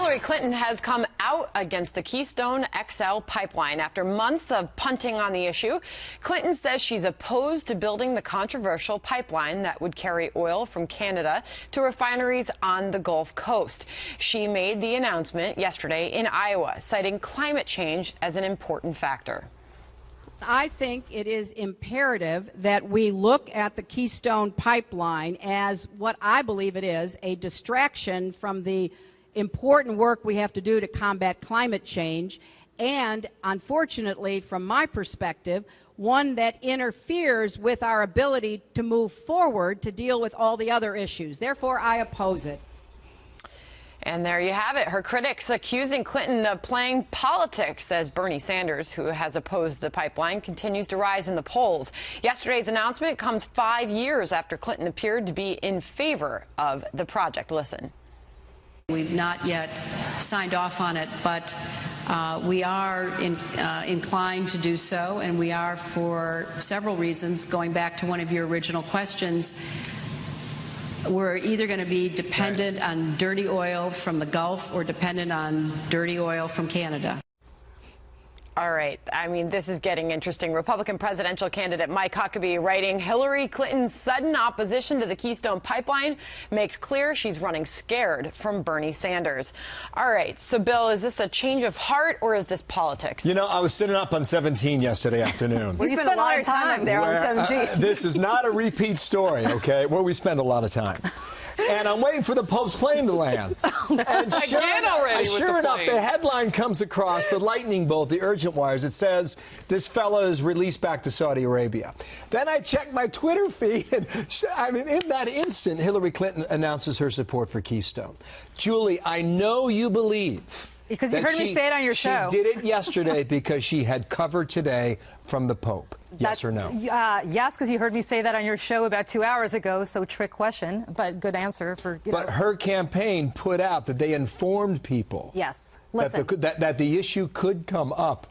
Hillary Clinton has come out against the Keystone XL pipeline after months of punting on the issue. Clinton says she's opposed to building the controversial pipeline that would carry oil from Canada to refineries on the Gulf Coast. She made the announcement yesterday in Iowa, citing climate change as an important factor. I think it is imperative that we look at the Keystone pipeline as what I believe it is, a distraction from the important work we have to do to combat climate change, and unfortunately, from my perspective, one that interferes with our ability to move forward to deal with all the other issues. Therefore, I oppose it. And there you have it. Her critics accusing Clinton of playing politics as Bernie Sanders, who has opposed the pipeline, continues to rise in the polls. Yesterday's announcement comes 5 years after Clinton appeared to be in favor of the project. Listen. We've not yet signed off on it, but we are inclined to do so, and we are for several reasons. Going back to one of your original questions, we're either going to be dependent on dirty oil from the Gulf or dependent on dirty oil from Canada. All right. I mean, this is getting interesting. Republican presidential candidate Mike Huckabee writing, Hillary Clinton's sudden opposition to the Keystone pipeline makes clear she's running scared from Bernie Sanders. All right. So, Bill, is this a change of heart or is this politics? You know, I was sitting up on 17 yesterday afternoon. We spent a lot of time there on 17. This is not a repeat story, okay, where we spend a lot of time. And I'm waiting for the Pope's plane to land. And sure enough, the headline comes across, the lightning bolt, the urgent wires. It says, this fella is released back to Saudi Arabia. Then I check my Twitter feed, and I mean, in that instant, Hillary Clinton announces her support for Keystone. Julie, I know you believe. Because you heard me say it on your show. She did it yesterday because she had cover today from the Pope. Yes or no? Yes, because you heard me say that on your show about 2 hours ago, so trick question, but good answer for, you know. But her campaign put out that they informed people. Yes. Listen. That the issue could come up.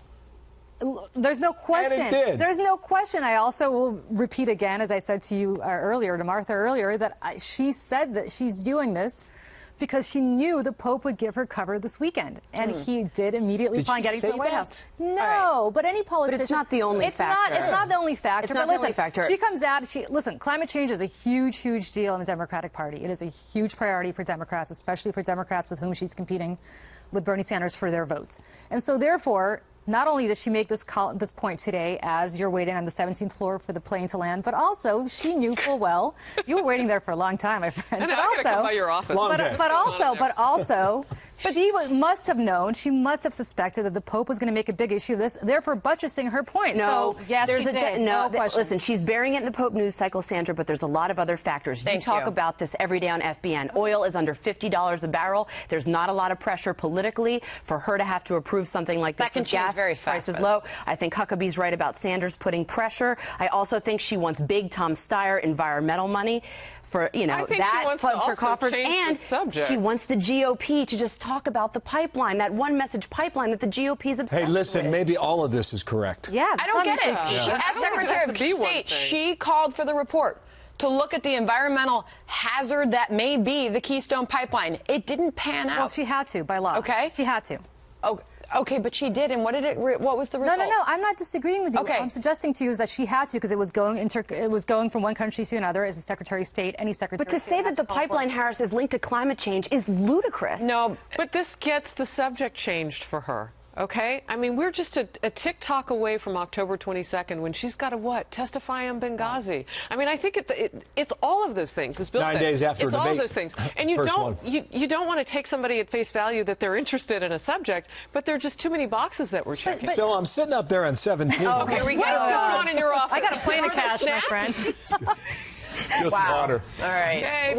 There's no question. And it did. There's no question. I also will repeat again, as I said to you earlier, to Martha earlier, that she said that she's doing this because she knew the Pope would give her cover this weekend. And he did immediately upon getting to the White House. No, but any politician... But it's not the only factor. It's not the only factor. It's not the only factor. She comes out, listen, climate change is a huge, huge deal in the Democratic Party. It is a huge priority for Democrats, especially for Democrats with whom she's competing with Bernie Sanders for their votes. And so therefore, not only did she make this point today as you're waiting on the 17th floor for the plane to land, but also she knew full well, you were waiting there for a long time, my friend. I know, I gotta come by your office. But also, she must have known, she must have suspected that the Pope was going to make a big issue of this, therefore buttressing her point. No, so, yes, there's she did. no question. Listen, she's burying it in the Pope news cycle, Sandra, but there's a lot of other factors. You talk about this every day on FBN. Oil is under $50 a barrel. There's not a lot of pressure politically for her to have to approve something like this. That can change very fast. Prices low. I think Huckabee's right about Sanders putting pressure. I also think she wants big Tom Steyer environmental money for, you know, that plugs her coffers, and she wants the GOP to just talk about the pipeline, that one message pipeline that the GOP is obsessed Hey, listen, with. maybe all of this is correct. Yeah, I don't get it. As Secretary of State, she called for the report to look at the environmental hazard that may be the Keystone pipeline. It didn't pan out. Well, she had to, by law. Okay. She had to. Okay, but she did, and what was the result? No, I'm not disagreeing with you. Okay. I'm suggesting to you is that she had to because it was going from one country to another as a Secretary of State, any Secretary But to say that the pipeline, Harris, is linked to climate change is ludicrous. No. But this gets the subject changed for her. Okay? I mean, we're just a tick-tock away from October 22nd when she's got to, testify on Benghazi. I mean, I think it's all of those things. It's 9 days after it's all of those things. And you don't want to take somebody at face value that they're interested in a subject, but there are just too many boxes that we're checking. So I'm sitting up there on 17. Oh, here we go. What is going on in your office? I got a plane to catch, my friend. Just water. All right. Okay.